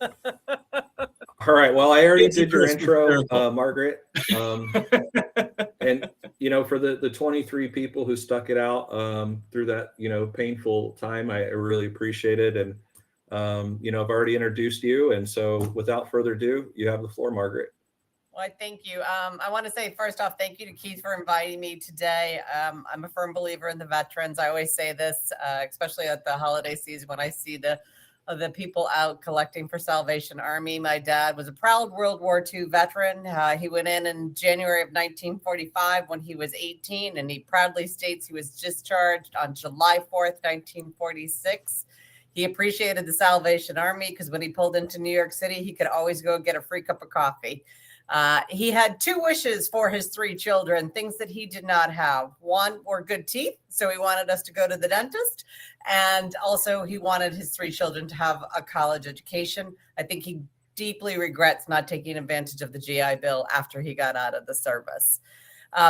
All right. Well, I already did your Christmas intro, miracle. Margaret. And, for the 23 people who stuck it out through that, painful time, I really appreciate it. And, I've already introduced you. And so without further ado, you have the floor, Margaret. Well, thank you. I want to say, first off, thank you to Keith for inviting me today. I'm a firm believer in the veterans. I always say this, especially at the holiday season when I see the people out collecting for Salvation Army. My dad was a proud World War II veteran. He went in January of 1945 when he was 18, and he proudly states he was discharged on July 4th, 1946. He appreciated the Salvation Army because when he pulled into New York City, he could always go get a free cup of coffee. He had 2 wishes for his 3 children, things that he did not have. One were good teeth, so he wanted us to go to the dentist. And also he wanted his 3 children to have a college education. I think he deeply regrets not taking advantage of the GI Bill after he got out of the service.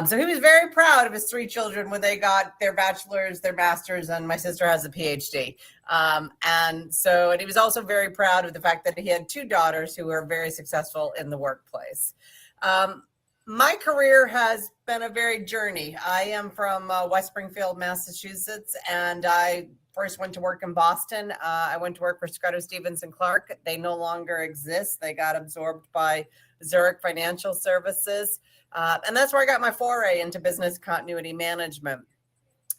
So he was very proud of his 3 children when they got their bachelor's, their master's, and my sister has a PhD. And he was also very proud of the fact that he had 2 daughters who were very successful in the workplace. My career has been a very journey. I am from West Springfield, Massachusetts, and I first went to work in Boston. I went to work for Scudder, Stevens & Clark. They no longer exist. They got absorbed by Zurich Financial Services. And that's where I got my foray into business continuity management.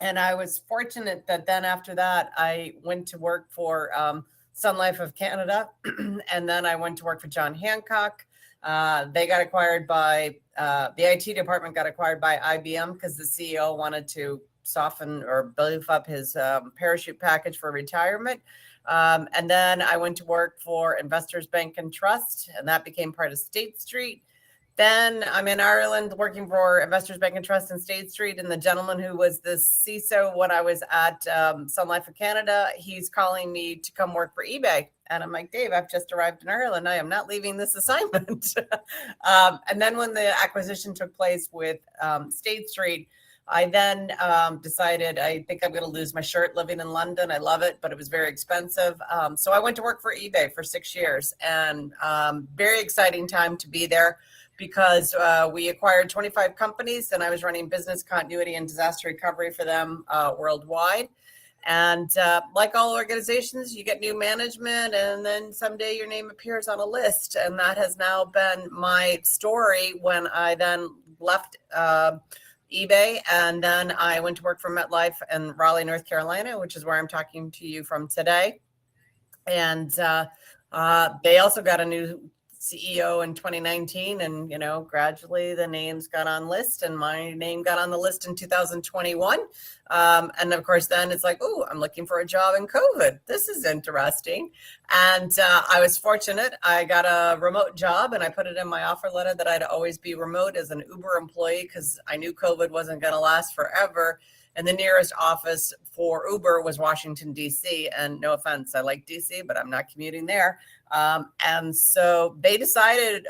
And I was fortunate that then after that, I went to work for Sun Life of Canada. And then I went to work for John Hancock. They got acquired by, the IT department got acquired by IBM because the CEO wanted to soften or beef up his parachute package for retirement. And then I went to work for Investors Bank and Trust, and that became part of State Street. Then I'm in Ireland working for Investors Bank and Trust in State Street. And the gentleman who was the CISO when I was at Sun Life of Canada, he's calling me to come work for eBay. And I'm like, Dave, I've just arrived in Ireland. I am not leaving this assignment. And then when the acquisition took place with State Street, I then decided I think I'm going to lose my shirt living in London. I love it, but it was very expensive. So I went to work for eBay for 6 years, and very exciting time to be there because we acquired 25 companies and I was running business continuity and disaster recovery for them worldwide. And like all organizations, you get new management and then someday your name appears on a list. And that has now been my story when I then left eBay, and then I went to work for MetLife in Raleigh, North Carolina, which is where I'm talking to you from today. And they also got a new CEO in 2019, and gradually the names got on list, and my name got on the list in 2021. And of course, then it's like, oh, I'm looking for a job in COVID. This is interesting. And I was fortunate. I got a remote job, and I put it in my offer letter that I'd always be remote as an Uber employee because I knew COVID wasn't going to last forever. And the nearest office for Uber was Washington, D.C. And no offense, I like D.C., but I'm not commuting there. And so they decided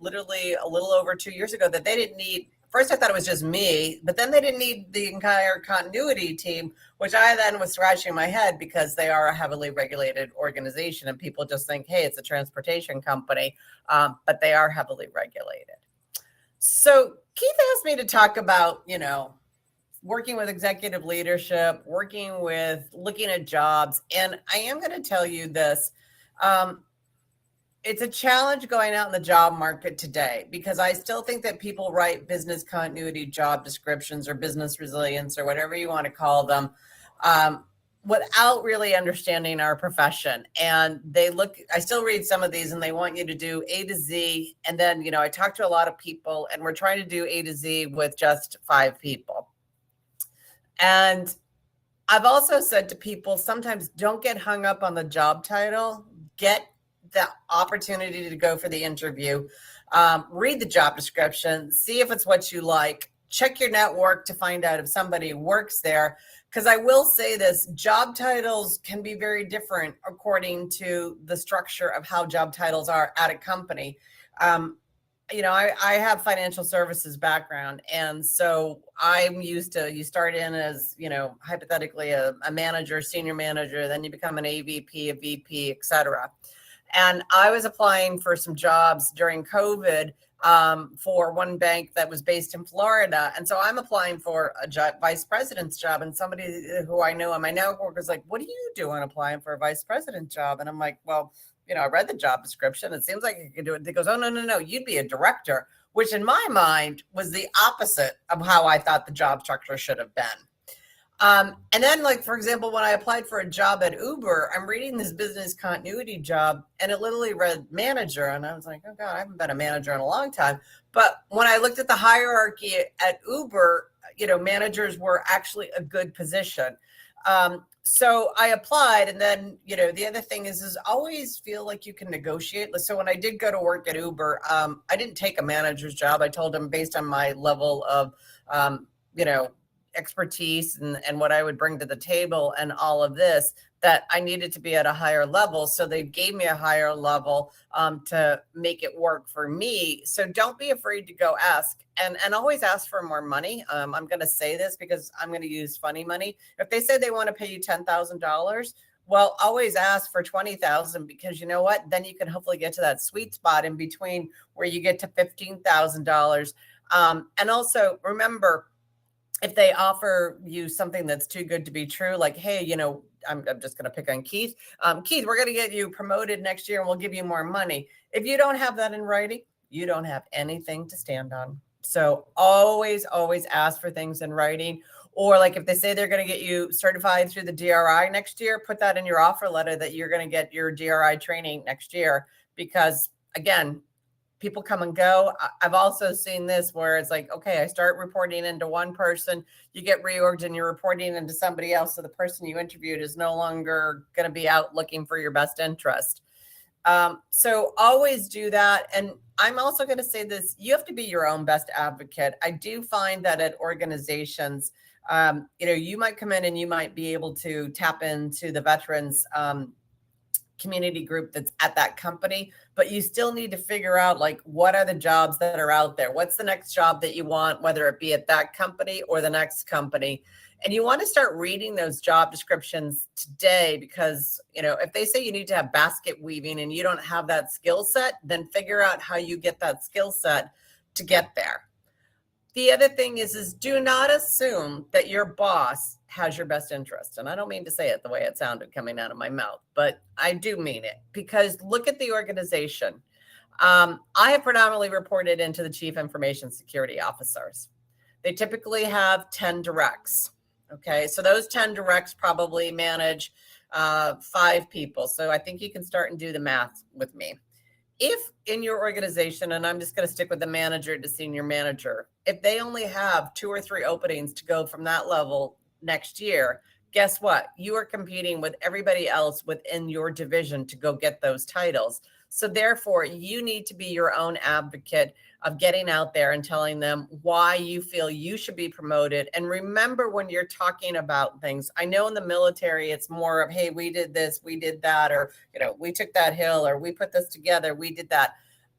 literally a little over 2 years ago that they didn't need, first I thought it was just me, but then they didn't need the entire continuity team, which I then was scratching my head because they are a heavily regulated organization and people just think, hey, it's a transportation company, but they are heavily regulated. So Keith asked me to talk about, working with executive leadership, looking at jobs. And I am going to tell you this. It's a challenge going out in the job market today because I still think that people write business continuity job descriptions or business resilience or whatever you want to call them without really understanding our profession. And I still read some of these and they want you to do A to Z. And then, I talk to a lot of people and we're trying to do A to Z with just 5 people. And I've also said to people, sometimes don't get hung up on the job title, get the opportunity to go for the interview, read the job description, see if it's what you like, check your network to find out if somebody works there. Because I will say this, job titles can be very different according to the structure of how job titles are at a company. I have financial services background. And so I'm used to, you start in as, hypothetically a manager, senior manager, then you become an AVP, a VP, et cetera. And I was applying for some jobs during COVID for one bank that was based in Florida. And so I'm applying for a vice president's job. And somebody who I knew on my network was like, what are you doing applying for a vice president job? And I'm like, well, I read the job description. It seems like you can do it. He goes, oh, no, you'd be a director, which in my mind was the opposite of how I thought the job structure should have been. And then, like, for example, when I applied for a job at Uber, I'm reading this business continuity job and it literally read manager. And I was like, oh God, I haven't been a manager in a long time. But when I looked at the hierarchy at Uber, managers were actually a good position. So I applied. And then, the other thing is always feel like you can negotiate. So when I did go to work at Uber, I didn't take a manager's job. I told them based on my level of, expertise and what I would bring to the table and all of this, that I needed to be at a higher level. So they gave me a higher level to make it work for me. So don't be afraid to go ask and always ask for more money. I'm going to say this because I'm going to use funny money. If they say they want to pay you $10,000, well, always ask for $20,000 because you know what? Then you can hopefully get to that sweet spot in between where you get to $15,000. And also remember, if they offer you something that's too good to be true, like, hey, I'm just going to pick on Keith. Keith, we're going to get you promoted next year and we'll give you more money. If you don't have that in writing, you don't have anything to stand on. So always ask for things in writing. Or like if they say they're going to get you certified through the DRI next year, put that in your offer letter that you're going to get your DRI training next year. Because again, people come and go. I've also seen this where it's like, okay, I start reporting into one person, you get reorged and you're reporting into somebody else. So the person you interviewed is no longer going to be out looking for your best interest. So always do that. And I'm also going to say this, you have to be your own best advocate. I do find that at organizations, you might come in and you might be able to tap into the veterans community group that's at that company, but you still need to figure out like, what are the jobs that are out there? What's the next job that you want, whether it be at that company or the next company? And you want to start reading those job descriptions today because, if they say you need to have basket weaving and you don't have that skill set, then figure out how you get that skill set to get there. The other thing is do not assume that your boss has your best interest. And I don't mean to say it the way it sounded coming out of my mouth, but I do mean it because look at the organization. I have predominantly reported into the chief information security officers. They typically have 10 directs. Okay. So those 10 directs probably manage 5 people. So I think you can start and do the math with me. If in your organization, and I'm just going to stick with the manager to senior manager, if they only have 2 or 3 openings to go from that level next year, guess what? You are competing with everybody else within your division to go get those titles. So therefore, you need to be your own advocate of getting out there and telling them why you feel you should be promoted. And remember, when you're talking about things, I know in the military, it's more of, hey, we did this, we did that, or, we took that hill, or we put this together, we did that.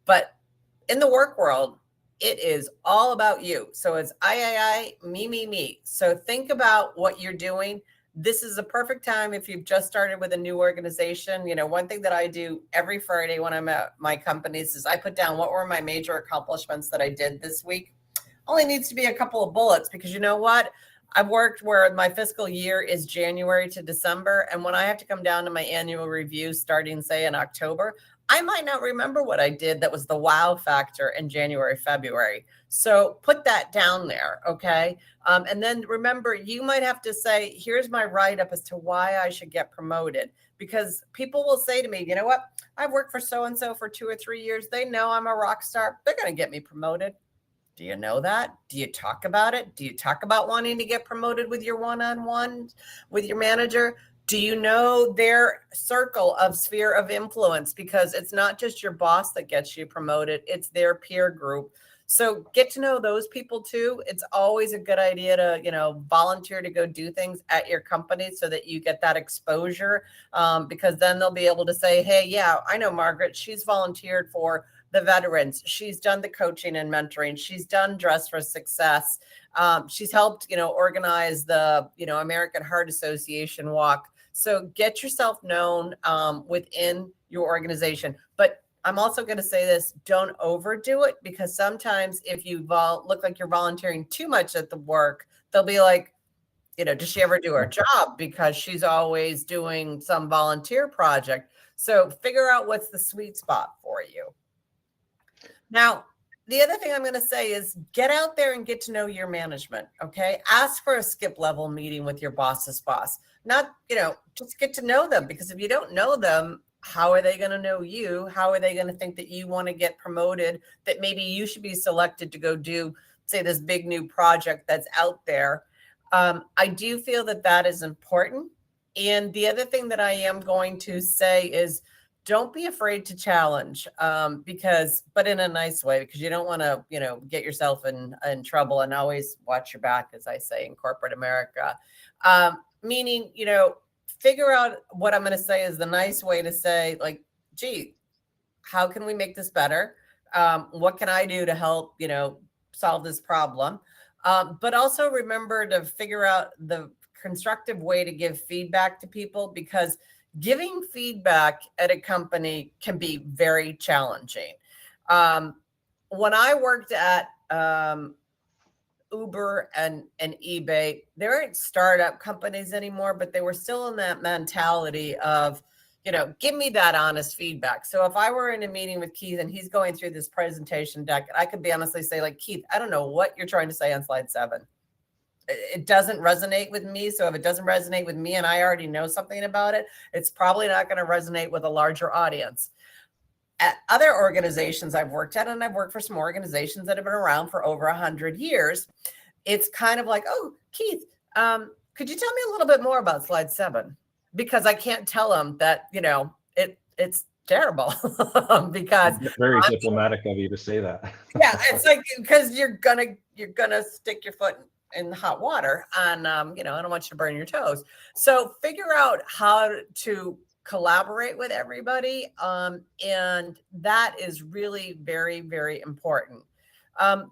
But in the work world, it is all about you. So it's I, me. So think about what you're doing. This is a perfect time if you've just started with a new organization. One thing that I do every Friday when I'm at my companies is I put down what were my major accomplishments that I did this week. Only needs to be a couple of bullets because you know what? I've worked where my fiscal year is January to December. And when I have to come down to my annual review starting, say, in October, I might not remember what I did that was the wow factor in January, February. So put that down there, okay? And then remember, you might have to say, here's my write-up as to why I should get promoted. Because people will say to me, you know what? I've worked for so-and-so for 2 or 3 years. They know I'm a rock star. They're going to get me promoted. Do you know that? Do you talk about it? Do you talk about wanting to get promoted with your one-on-one with your manager? Do you know their circle of sphere of influence? Because it's not just your boss that gets you promoted, it's their peer group. So get to know those people too. It's always a good idea to, volunteer to go do things at your company so that you get that exposure, because then they'll be able to say, hey, yeah, I know Margaret. She's volunteered for the veterans. She's done the coaching and mentoring. She's done Dress for Success. She's helped, organize the, American Heart Association walk. So get yourself known within your organization. But I'm also going to say this, don't overdo it, because sometimes if you look like you're volunteering too much at the work, they'll be like, does she ever do her job? Because she's always doing some volunteer project. So figure out what's the sweet spot for you. Now, the other thing I'm going to say is get out there and get to know your management. Okay. Ask for a skip level meeting with your boss's boss. Not, just get to know them, because if you don't know them, how are they going to know you? How are they going to think that you want to get promoted, that maybe you should be selected to go do, say, this big new project that's out there? I do feel that that is important. And the other thing that I am going to say is don't be afraid to challenge, but in a nice way, because you don't want to, get yourself in trouble, and always watch your back, as I say in corporate America. Meaning, figure out what I'm going to say is the nice way to say, like, gee, how can we make this better? What can I do to help, solve this problem? But also remember to figure out the constructive way to give feedback to people, because giving feedback at a company can be very challenging. When I worked at Uber and eBay, they aren't startup companies anymore, but they were still in that mentality of, give me that honest feedback. So if I were in a meeting with Keith and he's going through this presentation deck, I could be honestly say, like, Keith, I don't know what you're trying to say on slide 7. It doesn't resonate with me. So if it doesn't resonate with me and I already know something about it, it's probably not going to resonate with a larger audience. At other organizations I've worked at, and I've worked for some organizations that have been around for over 100 years, it's kind of like, oh, Keith, could you tell me a little bit more about slide 7? Because I can't tell them that, it's terrible because very diplomatic of you to say that. Yeah, it's like, because you're gonna stick your foot in hot water, and I don't want you to burn your toes. So figure out how to collaborate with everybody, and that is really very, very important.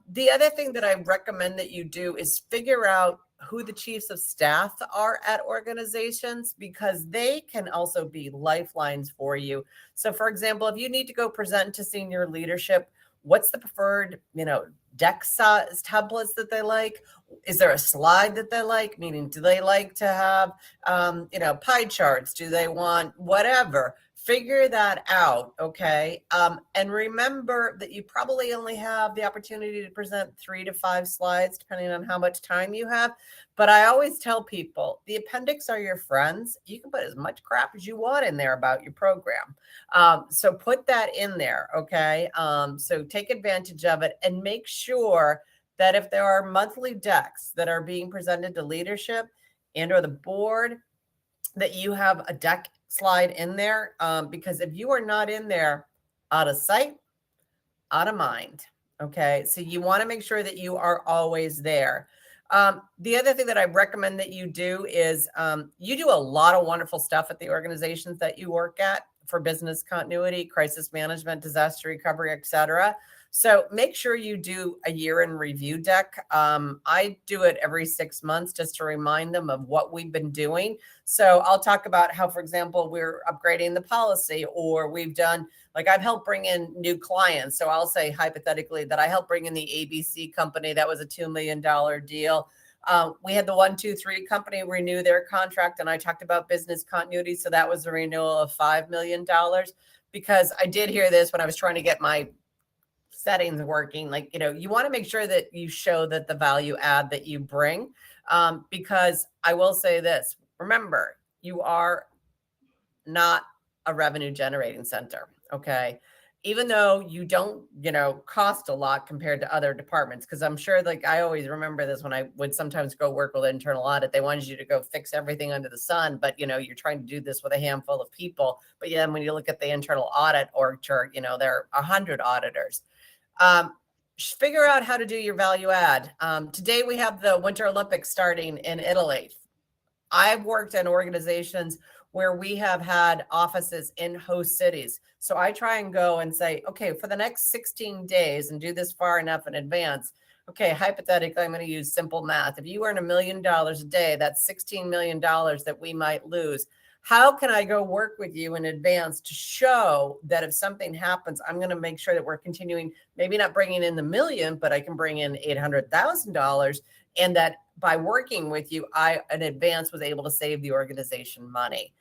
The other thing that I recommend that you do is figure out who the chiefs of staff are at organizations, because they can also be lifelines for you. So for example, if you need to go present to senior leadership, what's the preferred, deck size templates that they like? Is there a slide that they like? Meaning, do they like to have, pie charts? Do they want whatever? Figure that out, okay? And remember that you probably only have the opportunity to present 3 to 5 slides, depending on how much time you have. But I always tell people, the appendix are your friends. You can put as much crap as you want in there about your program. So put that in there, okay? So take advantage of it, and make sure that if there are monthly decks that are being presented to leadership and or the board, that you have a deck slide in there, because if you are not in there, out of sight, out of mind. Okay. So you want to make sure that you are always there. The other thing that I recommend that you do is you do a lot of wonderful stuff at the organizations that you work at for business continuity, crisis management, disaster recovery, etc. So make sure you do a year in review deck. I do it every 6 months just to remind them of what we've been doing. So I'll talk about how, for example, we're upgrading the policy, or we've done, like, I've helped bring in new clients. So I'll say hypothetically that I helped bring in the ABC company. That was a $2 million deal. We had the 1-2-3 company renew their contract, and I talked about business continuity. So that was a renewal of $5 million, because I did hear this when I was trying to get my settings working. Like, you want to make sure that you show that the value add that you bring, because I will say this, remember, you are not a revenue generating center. Okay. Even though you don't, cost a lot compared to other departments. Cause I'm sure, like, I always remember this when I would sometimes go work with internal audit, they wanted you to go fix everything under the sun, but you're trying to do this with a handful of people. But then when you look at the internal audit org chart, there are 100 auditors. Figure out how to do your value add. Today we have the Winter Olympics starting in Italy. I've worked in organizations where we have had offices in host cities. So I try and go and say, okay, for the next 16 days, and do this far enough in advance. Okay, hypothetically, I'm going to use simple math. If you earn $1 million a day, that's $16 million that we might lose. How can I go work with you in advance to show that if something happens, I'm going to make sure that we're continuing, maybe not bringing in the million, but I can bring in $800,000, and that by working with you, I in advance was able to save the organization money.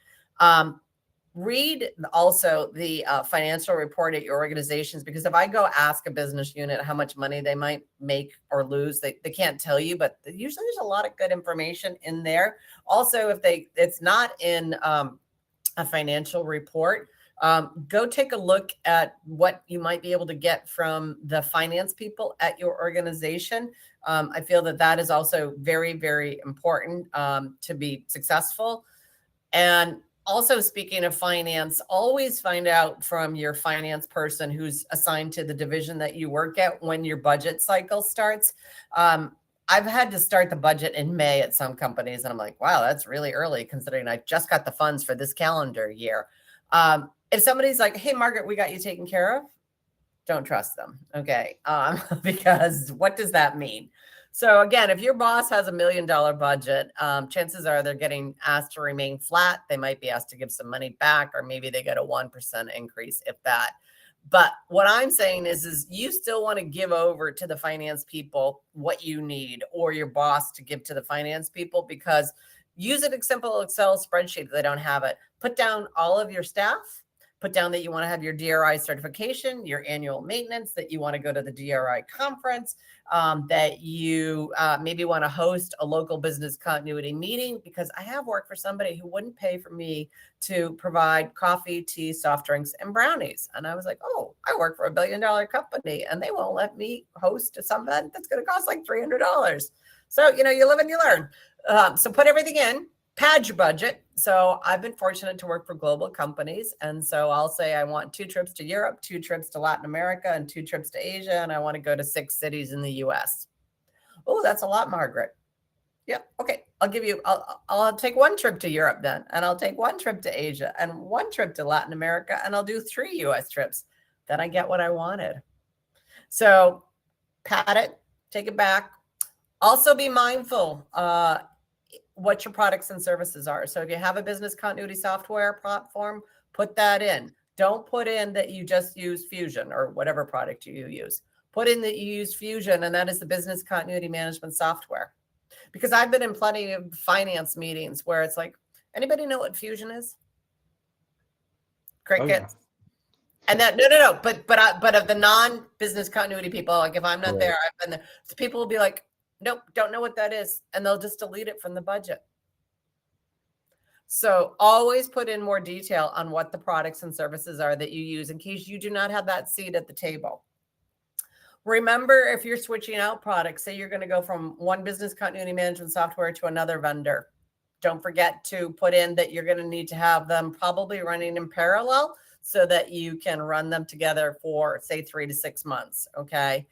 Read also the financial report at your organizations, because if I go ask a business unit how much money they might make or lose, they can't tell you, but usually there's a lot of good information in there. Also, if it's not in a financial report, go take a look at what you might be able to get from the finance people at your organization. I feel that is also very, very important to be successful. And also, speaking of finance, always find out from your finance person who's assigned to the division that you work at when your budget cycle starts. I've had to start the budget in May at some companies, and I'm like, wow, that's really early considering I just got the funds for this calendar year. If somebody's like, hey, Margaret, we got you taken care of, don't trust them, okay? Because what does that mean? So again, if your boss has $1 million budget, chances are they're getting asked to remain flat. They might be asked to give some money back, or maybe they get a 1% increase, if that. But what I'm saying is you still want to give over to the finance people what you need, or your boss to give to the finance people, because use a simple Excel spreadsheet if they don't have it. Put down all of your staff. Put down that you want to have your DRI certification, your annual maintenance, that you want to go to the DRI conference, that you maybe want to host a local business continuity meeting, because I have worked for somebody who wouldn't pay for me to provide coffee, tea, soft drinks, and brownies. And I was like, oh, I work for $1 billion company and they won't let me host some event that's going to cost like $300. So, you live and you learn. So put everything in. Pad your budget. So I've been fortunate to work for global companies. And so I'll say I want 2 trips to Europe, 2 trips to Latin America, and 2 trips to Asia. And I want to go to 6 cities in the US. Oh, that's a lot, Margaret. Yep. Okay. I'll take 1 trip to Europe then. And I'll take 1 trip to Asia and 1 trip to Latin America. And I'll do 3 US trips. Then I get what I wanted. So pad it, take it back. Also be mindful what your products and services are. So if you have a business continuity software platform, put that in. Don't put in that you just use Fusion or whatever product you use. Put in that you use Fusion, and that is the business continuity management software. Because I've been in plenty of finance meetings where it's like, anybody know what Fusion is? Crickets. Oh, yeah. And that no. But of the non-business continuity people, like if I'm not there, I've been there. So people will be like, nope, don't know what that is. And they'll just delete it from the budget. So always put in more detail on what the products and services are that you use in case you do not have that seat at the table. Remember, if you're switching out products, say you're going to go from one business continuity management software to another vendor, don't forget to put in that you're going to need to have them probably running in parallel so that you can run them together for, say, 3 to 6 months, okay?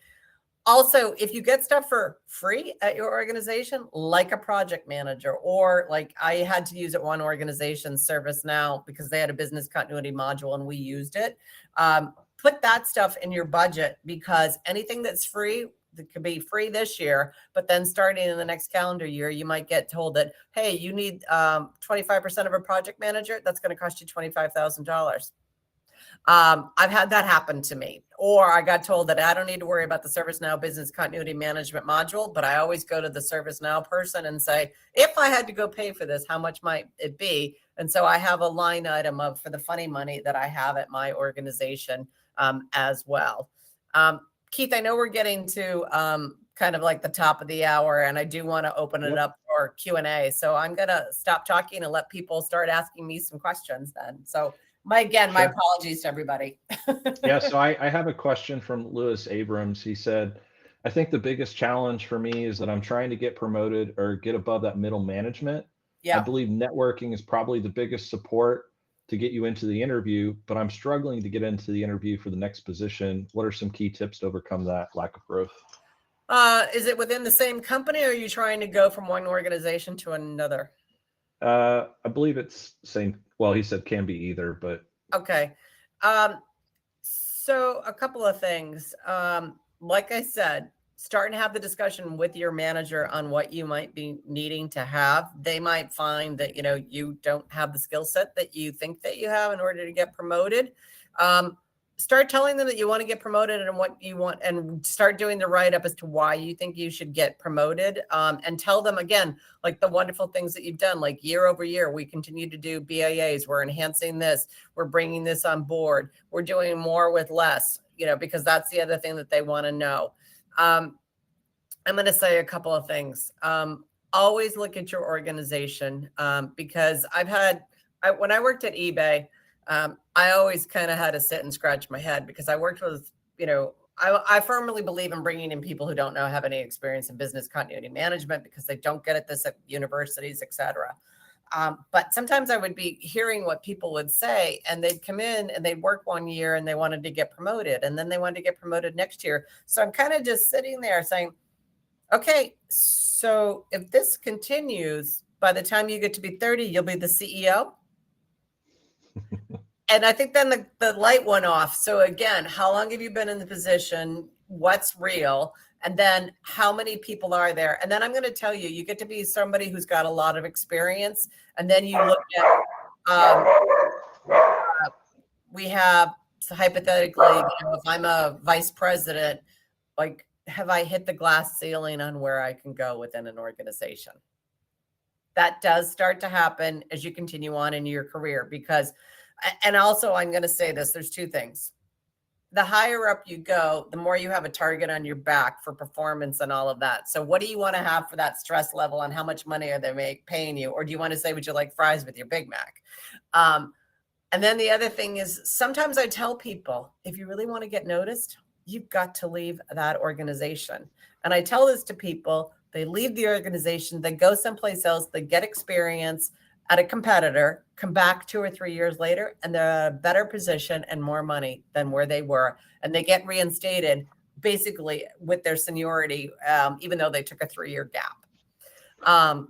Also, if you get stuff for free at your organization, like a project manager, or like I had to use at one organization, ServiceNow, because they had a business continuity module and we used it. Put that stuff in your budget, because anything that's free, that could be free this year, but then starting in the next calendar year, you might get told that, hey, you need 25% of a project manager. That's going to cost you $25,000. I've had that happen to me, or I got told that I don't need to worry about the ServiceNow business continuity management module, but I always go to the ServiceNow person and say, if I had to go pay for this, how much might it be? And so I have a line item for the funny money that I have at my organization as well. Keith, I know we're getting to kind of like the top of the hour, and I do want to open it up for Q&A. So I'm going to stop talking and let people start asking me some questions then. So my apologies to everybody. Yeah, so I have a question from Lewis Abrams. He said, I think the biggest challenge for me is that I'm trying to get promoted or get above that middle management. Yeah. I believe networking is probably the biggest support to get you into the interview, but I'm struggling to get into the interview for the next position. What are some key tips to overcome that lack of growth? Is it within the same company, or are you trying to go from one organization to another? I believe it's same. Well, he said can be either, but. Okay. So a couple of things. Like I said, start and have the discussion with your manager on what you might be needing to have. They might find that, you don't have the skill set that you think that you have in order to get promoted. Start telling them that you want to get promoted and what you want, and start doing the write-up as to why you think you should get promoted. And tell them again, like the wonderful things that you've done, like year over year, we continue to do BAAs. We're enhancing this. We're bringing this on board. We're doing more with less, because that's the other thing that they want to know. I'm going to say a couple of things. Always look at your organization, because when I worked at eBay, I always kind of had to sit and scratch my head, because I worked with, I firmly believe in bringing in people who don't have any experience in business continuity management, because they don't get at this at universities, et cetera. But sometimes I would be hearing what people would say, and they'd come in and they'd work 1 year and they wanted to get promoted, and then they wanted to get promoted next year. So I'm kind of just sitting there saying, okay, so if this continues, by the time you get to be 30, you'll be the CEO. And I think then the light went off. So again, how long have you been in the position? What's real? And then how many people are there? And then I'm going to tell you, you get to be somebody who's got a lot of experience. And then you look at, we have, so hypothetically, if I'm a vice president, like, have I hit the glass ceiling on where I can go within an organization? That does start to happen as you continue on in your career, because, and also I'm going to say this, there's two things. The higher up you go, the more you have a target on your back for performance and all of that. So what do you want to have for that stress level, and how much money are they paying you? Or do you want to say, would you like fries with your Big Mac? And then the other thing is, sometimes I tell people, if you really want to get noticed, you've got to leave that organization. And I tell this to people, they leave the organization, they go someplace else, they get experience at a competitor, come back 2 or 3 years later, and they're in a better position and more money than where they were. And they get reinstated basically with their seniority, even though they took a 3-year gap.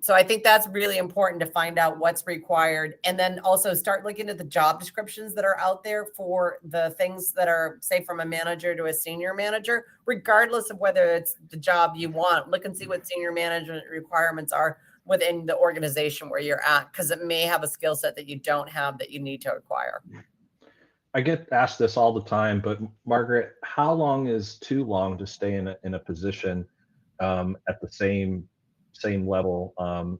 So I think that's really important to find out what's required. And then also start looking at the job descriptions that are out there for the things that are, say, from a manager to a senior manager, regardless of whether it's the job you want. Look and see what senior management requirements are within the organization where you're at, because it may have a skill set that you don't have that you need to acquire. I get asked this all the time, but Margaret, how long is too long to stay in a position at the same level? A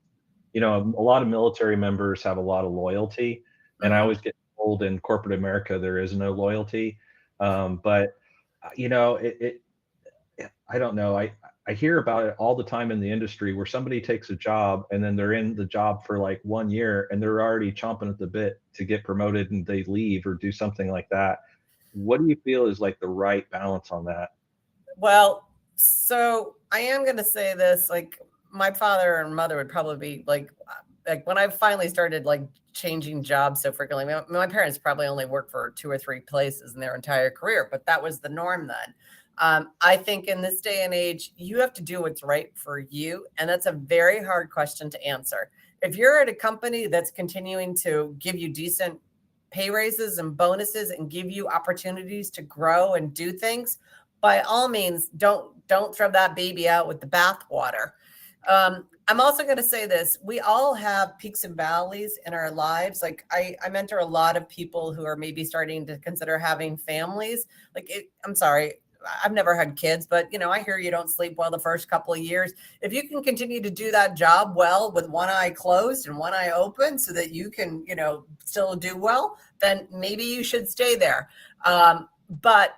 lot of military members have a lot of loyalty, and I always get told in corporate America there is no loyalty. But I don't know. I hear about it all the time in the industry, where somebody takes a job and then they're in the job for like 1 year and they're already chomping at the bit to get promoted, and they leave or do something like that. What do you feel is like the right balance on that? Well, so I am going to say this, like, my father and mother would probably be like when I finally started like changing jobs so frequently, my parents probably only worked for 2 or 3 places in their entire career, but that was the norm then. I think in this day and age, you have to do what's right for you. And that's a very hard question to answer. If you're at a company that's continuing to give you decent pay raises and bonuses and give you opportunities to grow and do things, by all means, don't throw that baby out with the bathwater. I'm also going to say this. We all have peaks and valleys in our lives. Like I mentor a lot of people who are maybe starting to consider having families. I'm sorry, I've never had kids, but I hear you don't sleep well the first couple of years. If you can continue to do that job well with one eye closed and one eye open so that you can, still do well, then maybe you should stay there. But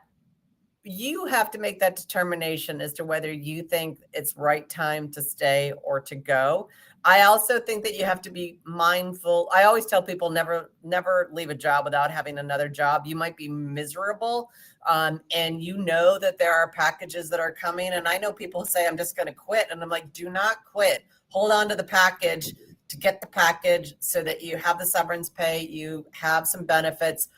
you have to make that determination as to whether you think it's right time to stay or to go. I also think that you have to be mindful. I always tell people never leave a job without having another job. You might be miserable, and that there are packages that are coming. And I know people say, I'm just going to quit. And I'm like, do not quit. Hold on to the package to get the package so that you have the severance pay, you have some benefits.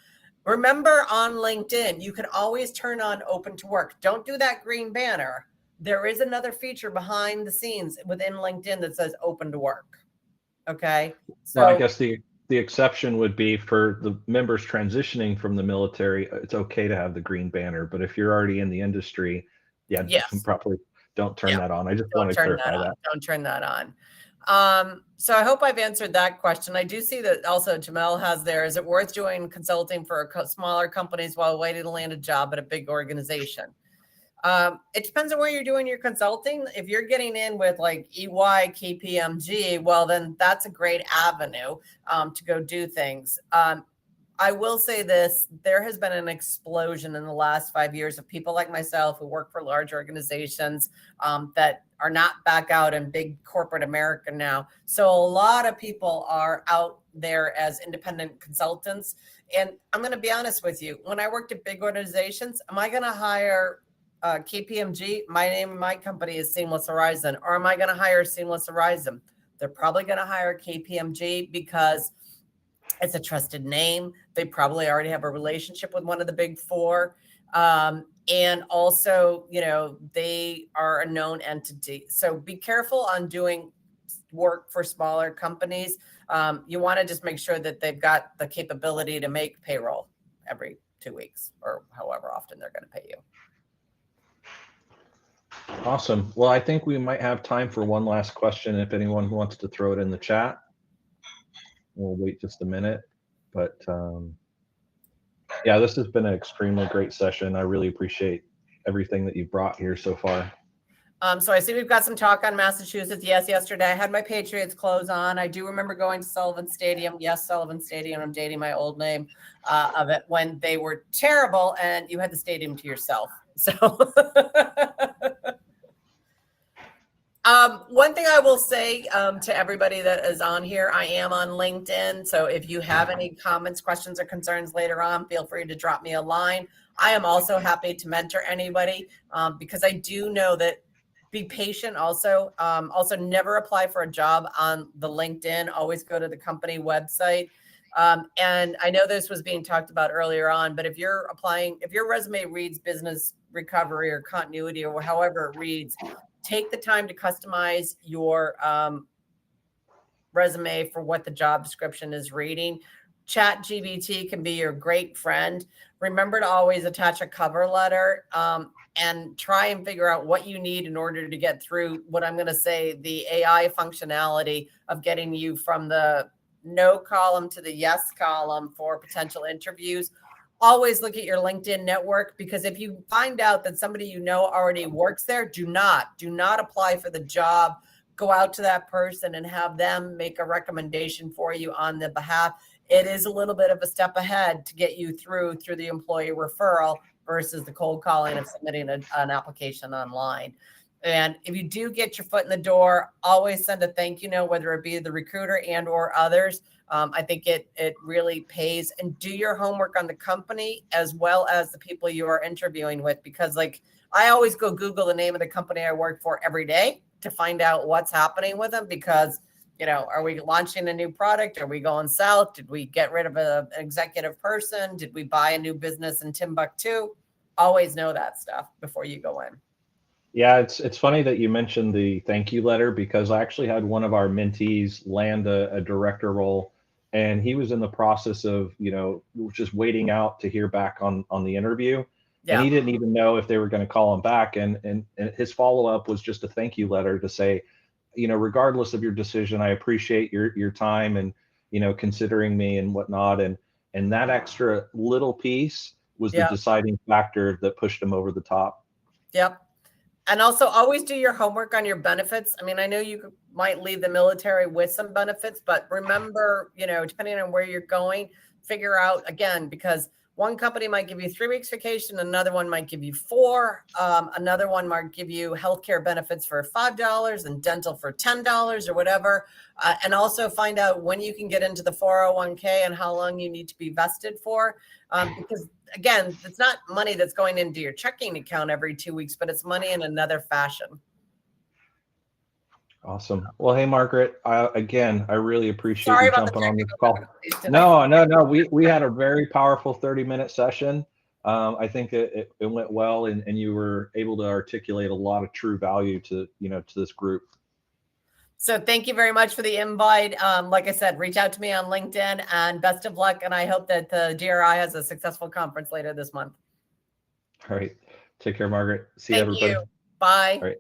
Remember, on LinkedIn, you can always turn on open to work. Don't do that green banner. There is another feature behind the scenes within LinkedIn that says open to work. Okay. So I guess the exception would be for the members transitioning from the military. It's okay to have the green banner, but if you're already in the industry, yes, probably don't turn that on. I just Don't want to turn clarify that. Don't turn that on. So I hope I've answered that question. I do see that also Jamel has there. Is it worth doing consulting for smaller companies while waiting to land a job at a big organization? It depends on where you're doing your consulting. If you're getting in with like EY, KPMG, well, then that's a great avenue to go do things. I will say this, there has been an explosion in the last 5 years of people like myself who work for large organizations that are not back out in big corporate America now. So a lot of people are out there as independent consultants. And I'm going to be honest with you, when I worked at big organizations, am I going to hire KPMG? My name of my company is Seamless Horizon. Or am I going to hire Seamless Horizon? They're probably going to hire KPMG because it's a trusted name. They probably already have a relationship with one of the big four. And also, you know, they are a known entity. So be careful on doing work for smaller companies. You want to just make sure that they've got the capability to make payroll every 2 weeks or however often they're going to pay you. Awesome. Well, I think we might have time for one last question if anyone wants to throw it in the chat. We'll wait just a minute, but yeah, this has been an extremely great session. I really appreciate everything that you've brought here so far. So I see we've got some talk on Massachusetts. Yes, yesterday I had my Patriots clothes on. I do remember going to Sullivan Stadium. Yes, Sullivan Stadium. I'm dating my old name of it when they were terrible and you had the stadium to yourself. So one thing I will say to everybody that is on here, I am on LinkedIn. So if you have any comments, questions, or concerns later on, feel free to drop me a line. I am also happy to mentor anybody because I do know that be patient also. Also never apply for a job on the LinkedIn. Always go to the company website. And I know this was being talked about earlier on, but if you're applying, if your resume reads business recovery or continuity or however it reads, take the time to customize your resume for what the job description is reading. ChatGPT can be your great friend. Remember to always attach a cover letter and try and figure out what you need in order to get through what I'm going to say, the AI functionality of getting you from the no column to the yes column for potential interviews. Always look at your LinkedIn network, because if you find out that somebody you know already works there, do not apply for the job. Go out to that person and have them make a recommendation for you on the behalf. It is a little bit of a step ahead to get you through the employee referral versus the cold calling of submitting an application online. And if you do get your foot in the door, always send a thank you note, whether it be the recruiter and or others. I think it really pays. And do your homework on the company as well as the people you are interviewing with, because like I always go Google the name of the company I work for every day to find out what's happening with them, because you know, are we launching a new product? Are we going south? Did we get rid of an executive person? Did we buy a new business in Timbuktu? Always know that stuff before you go in. Yeah, it's funny that you mentioned the thank you letter, because I actually had one of our mentees land a director role, and he was in the process of, you know, just waiting out to hear back on the interview. Yeah. And he didn't even know if they were going to call him back. And his follow-up was just a thank you letter to say, you know, regardless of your decision, I appreciate your time and, you know, considering me and whatnot. And that extra little piece was the deciding factor that pushed him over the top. Yep. And also always do your homework on your benefits. I mean, I know you might leave the military with some benefits, but remember, you know, depending on where you're going, figure out again, because one company might give you 3 weeks vacation. Another one might give you 4. Another one might give you healthcare benefits for $5 and dental for $10 or whatever. And also find out when you can get into the 401k and how long you need to be vested for. Because again, it's not money that's going into your checking account every 2 weeks, but it's money in another fashion. Awesome. Well, hey, Margaret, again, I really appreciate you jumping on this call. No, we had a very powerful 30-minute session. I think it went well, and you were able to articulate a lot of true value to this group. So thank you very much for the invite. Like I said, reach out to me on LinkedIn, and best of luck. And I hope that the DRI has a successful conference later this month. All right. Take care, Margaret. See you, everybody. Bye. All right.